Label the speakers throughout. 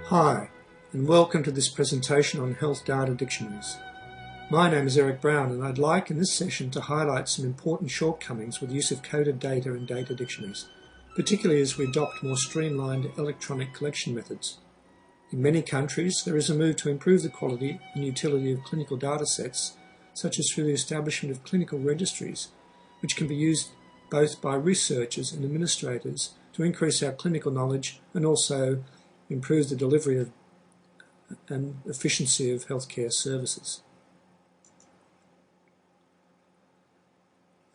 Speaker 1: Hi, and welcome to this presentation on Health Data Dictionaries. My name is Eric Brown, and I'd like in this session to highlight some important shortcomings with the use of coded data in data dictionaries, particularly as we adopt more streamlined electronic collection methods. In many countries, there is a move to improve the quality and utility of clinical data sets, such as through the establishment of clinical registries, which can be used both by researchers and administrators to increase our clinical knowledge and also improve the delivery of and efficiency of healthcare services.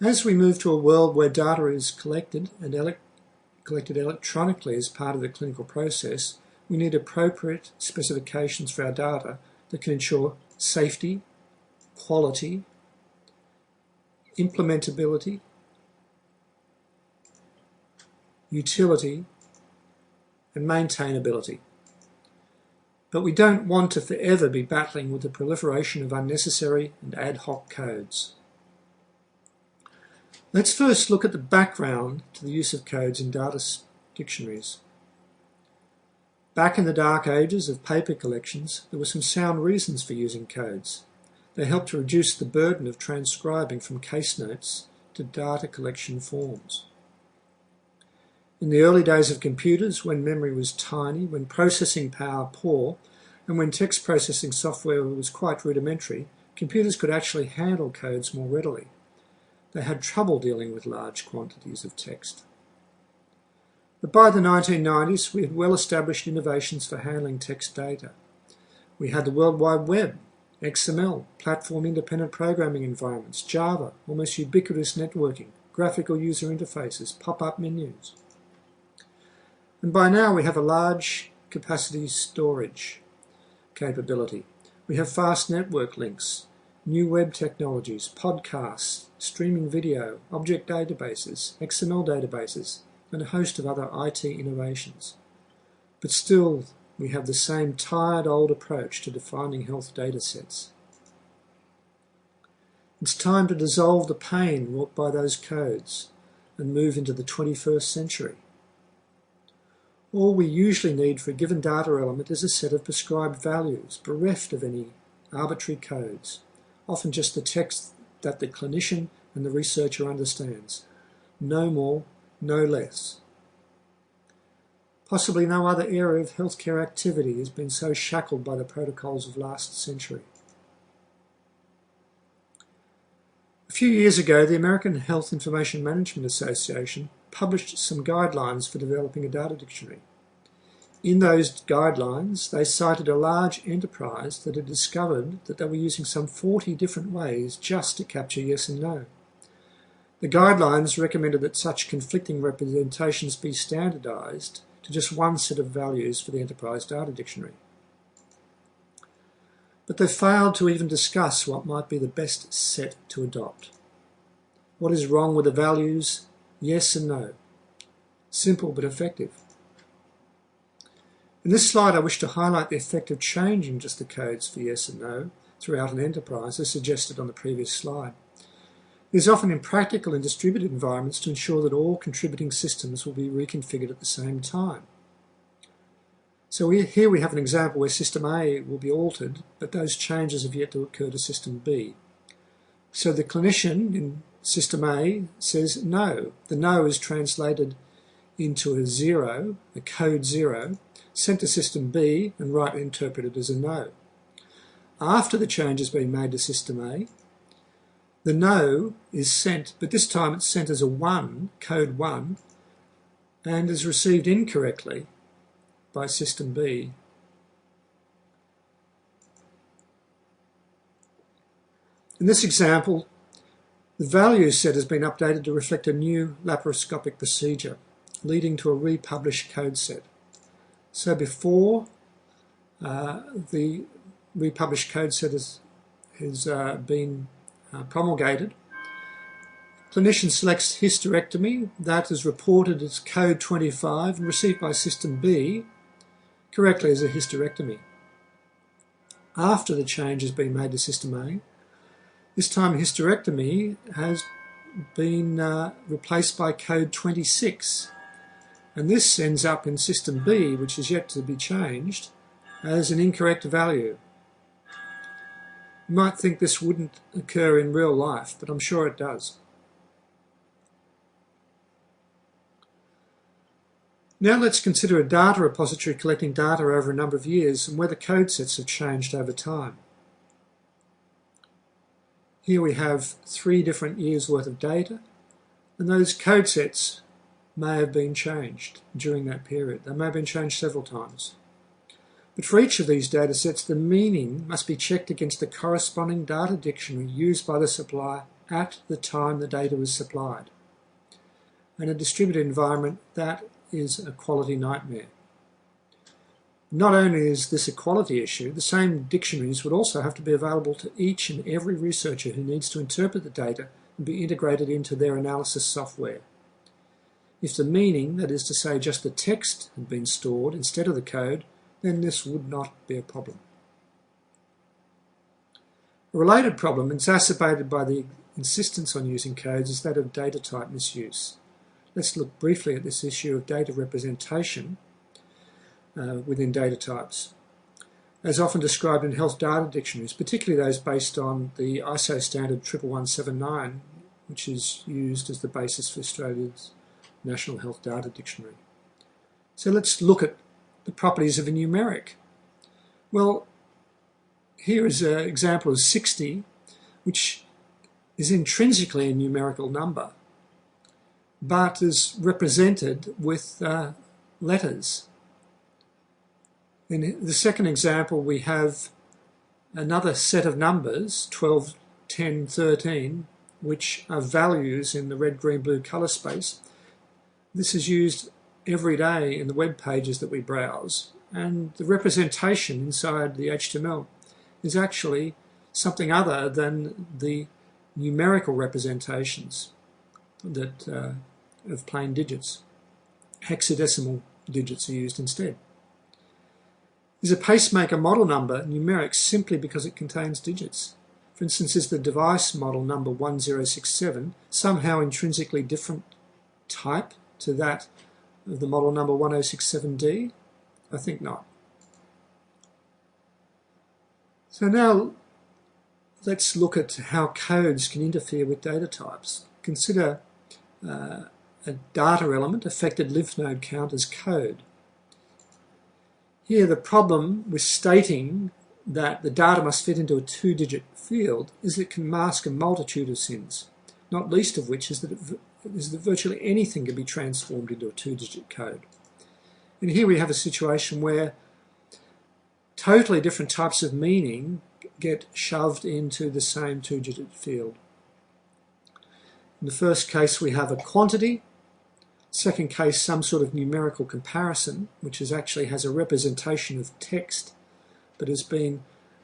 Speaker 1: As we move to a world where data is collected electronically as part of the clinical process, we need appropriate specifications for our data that can ensure safety, quality, implementability, utility, and maintainability. But we don't want to forever be battling with the proliferation of unnecessary and ad hoc codes. Let's first look at the background to the use of codes in data dictionaries. Back in the dark ages of paper collections, there were some sound reasons for using codes. They helped to reduce the burden of transcribing from case notes to data collection forms. In the early days of computers, when memory was tiny, when processing power poor, and when text processing software was quite rudimentary, computers could actually handle codes more readily. They had trouble dealing with large quantities of text. But by the 1990s, we had well-established innovations for handling text data. We had the World Wide Web, XML, platform-independent programming environments, Java, almost ubiquitous networking, graphical user interfaces, pop-up menus. And by now we have a large capacity storage capability. We have fast network links, new web technologies, podcasts, streaming video, object databases, XML databases, and a host of other IT innovations. But still, we have the same tired old approach to defining health data sets. It's time to dissolve the pain wrought by those codes and move into the 21st century. All we usually need for a given data element is a set of prescribed values, bereft of any arbitrary codes, often just the text that the clinician and the researcher understands. No more, no less. Possibly no other area of healthcare activity has been so shackled by the protocols of last century. A few years ago, the American Health Information Management Association published some guidelines for developing a data dictionary. In those guidelines, they cited a large enterprise that had discovered that they were using some 40 different ways just to capture yes and no. The guidelines recommended that such conflicting representations be standardized to just one set of values for the enterprise data dictionary. But they failed to even discuss what might be the best set to adopt. What is wrong with the values yes and no? Simple but effective. In this slide, I wish to highlight the effect of changing just the codes for yes and no throughout an enterprise, as suggested on the previous slide. It is often impractical in distributed environments to ensure that all contributing systems will be reconfigured at the same time. So here we have an example where System A will be altered, but those changes have yet to occur to System B. So the clinician in System A says no. The no is translated into a zero, a code 0, sent to System B and rightly interpreted as a no. After the change has been made to System A, the no is sent, but this time it's sent as a 1, code 1, and is received incorrectly by System B. In this example, the value set has been updated to reflect a new laparoscopic procedure, leading to a republished code set. So before the republished code set has been promulgated, clinician selects hysterectomy. That is reported as code 25 and received by System B correctly as a hysterectomy. After the change has been made to System A, this time hysterectomy has been replaced by code 26. And this ends up in System B, which is yet to be changed, as an incorrect value. You might think this wouldn't occur in real life, but I'm sure it does. Now let's consider a data repository collecting data over a number of years and whether code sets have changed over time. Here we have 3 different years' worth of data, and those code sets may have been changed during that period. They may have been changed several times. But for each of these data sets, the meaning must be checked against the corresponding data dictionary used by the supplier at the time the data was supplied. In a distributed environment, that is a quality nightmare. Not only is this a quality issue, the same dictionaries would also have to be available to each and every researcher who needs to interpret the data and be integrated into their analysis software. If the meaning, that is to say just the text, had been stored instead of the code, then this would not be a problem. A related problem, exacerbated by the insistence on using codes, is that of data type misuse. Let's look briefly at this issue of data representation within data types. As often described in health data dictionaries, particularly those based on the ISO standard 11179, which is used as the basis for Australia's National Health Data Dictionary. So let's look at the properties of a numeric. Well, here is an example of 60, which is intrinsically a numerical number, but is represented with letters. In the second example, we have another set of numbers, 12, 10, 13, which are values in the red, green, blue colour space. This is used every day in the web pages that we browse, and the representation inside the HTML is actually something other than the numerical representations that of plain digits. Hexadecimal digits are used instead. Is a pacemaker model number numeric simply because it contains digits? For instance, is the device model number 1067 somehow intrinsically different type to that of the model number 1067D? I think not. So now let's look at how codes can interfere with data types. Consider a data element, affected lymph node count, as code. Here the problem with stating that the data must fit into a 2-digit field is that it can mask a multitude of sins, not least of which is that virtually anything can be transformed into a 2-digit code. And here we have a situation where totally different types of meaning get shoved into the same 2-digit field. In the first case we have a quantity, second case some sort of numerical comparison, which actually has a representation of text but has been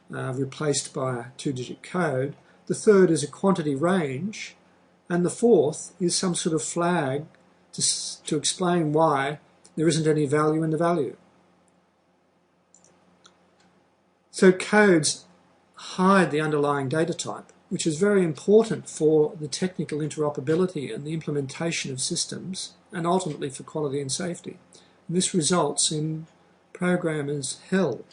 Speaker 1: replaced by a 2-digit code. The third is a quantity range, and the fourth is some sort of flag to explain why there isn't any value in the value. So codes hide the underlying data type, which is very important for the technical interoperability and the implementation of systems, and ultimately for quality and safety. And this results in programmers' hell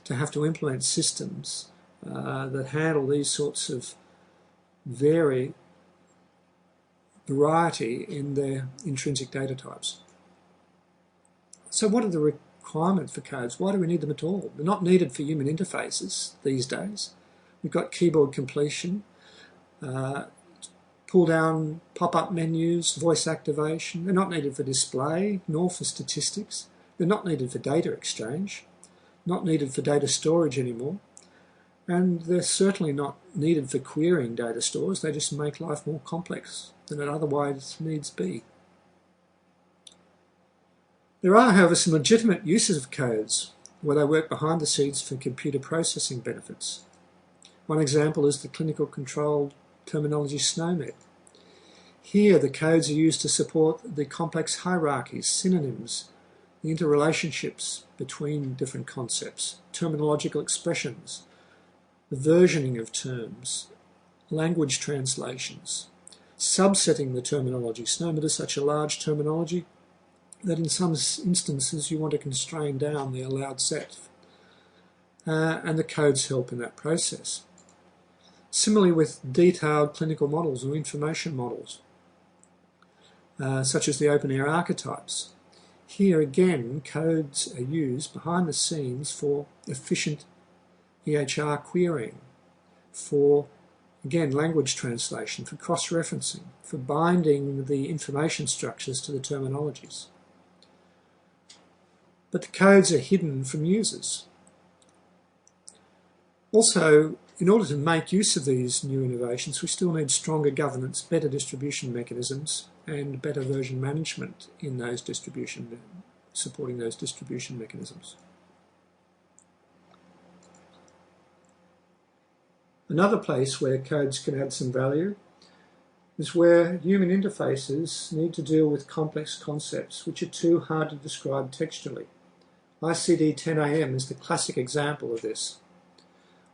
Speaker 1: to have to implement systems that handle these sorts of variety in their intrinsic data types. So what are the requirements for codes? Why do we need them at all? They're not needed for human interfaces these days. We've got keyboard completion, pull-down pop-up menus, voice activation. They're not needed for display, nor for statistics. They're not needed for data exchange, not needed for data storage anymore, and they're certainly not needed for querying data stores. They just make life more complex than it otherwise needs be. There are, however, some legitimate uses of codes where they work behind the scenes for computer processing benefits. One example is the clinical control terminology SNOMED. Here the codes are used to support the complex hierarchies, synonyms, the interrelationships between different concepts, terminological expressions, the versioning of terms, language translations, subsetting the terminology. SNOMED is such a large terminology that in some instances you want to constrain down the allowed set and the codes help in that process. Similarly with detailed clinical models or information models, such as the open-air archetypes. Here again, codes are used behind the scenes for efficient EHR querying, for, again, language translation, for cross-referencing, for binding the information structures to the terminologies. But the codes are hidden from users. Also, in order to make use of these new innovations, we still need stronger governance, better distribution mechanisms, and better version management in those supporting those distribution mechanisms. Another place where codes can add some value is where human interfaces need to deal with complex concepts which are too hard to describe textually. ICD-10-AM is the classic example of this,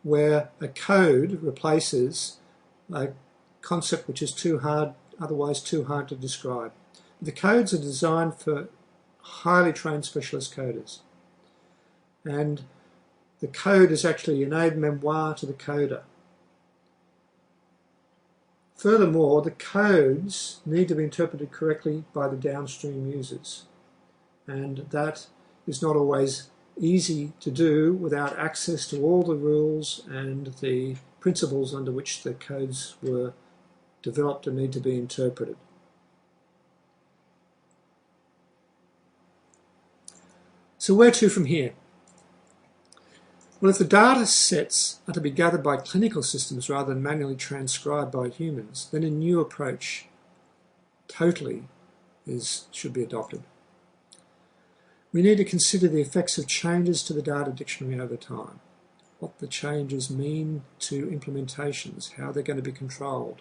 Speaker 1: where a code replaces a concept which is otherwise too hard to describe. The codes are designed for highly trained specialist coders, and the code is actually an aide-memoire to the coder. Furthermore, the codes need to be interpreted correctly by the downstream users, and that is not always easy to do without access to all the rules and the principles under which the codes were developed and need to be interpreted. So where to from here? Well, if the data sets are to be gathered by clinical systems rather than manually transcribed by humans, then a new approach should be adopted. We need to consider the effects of changes to the data dictionary over time, what the changes mean to implementations, how they're going to be controlled.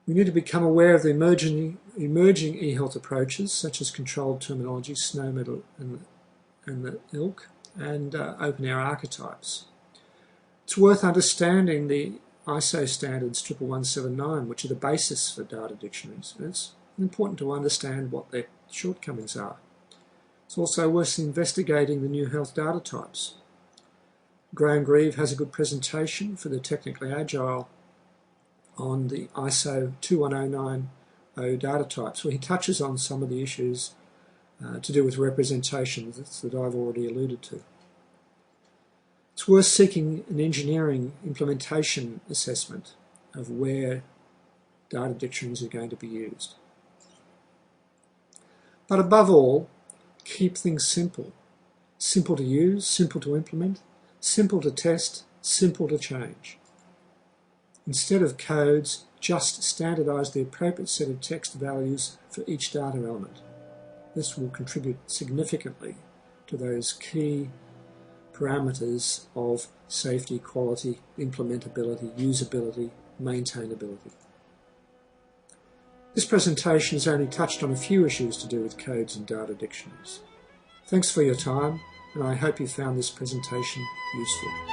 Speaker 1: We need to become aware of the emerging e-health approaches, such as controlled terminology, SNOMED and the ilk, and open-air archetypes. It's worth understanding the ISO standards 11179, which are the basis for data dictionaries. It's important to understand what their shortcomings are. It's also worth investigating the new health data types. Graham Grieve has a good presentation for the Technically Agile on the ISO 21090 data types, where he touches on some of the issues to do with representation that I've already alluded to. It's worth seeking an engineering implementation assessment of where data dictionaries are going to be used. But above all, keep things simple. Simple to use, simple to implement, simple to test, simple to change. Instead of codes, just standardise the appropriate set of text values for each data element. This will contribute significantly to those key parameters of safety, quality, implementability, usability, maintainability. This presentation has only touched on a few issues to do with codes and data dictionaries. Thanks for your time, and I hope you found this presentation useful.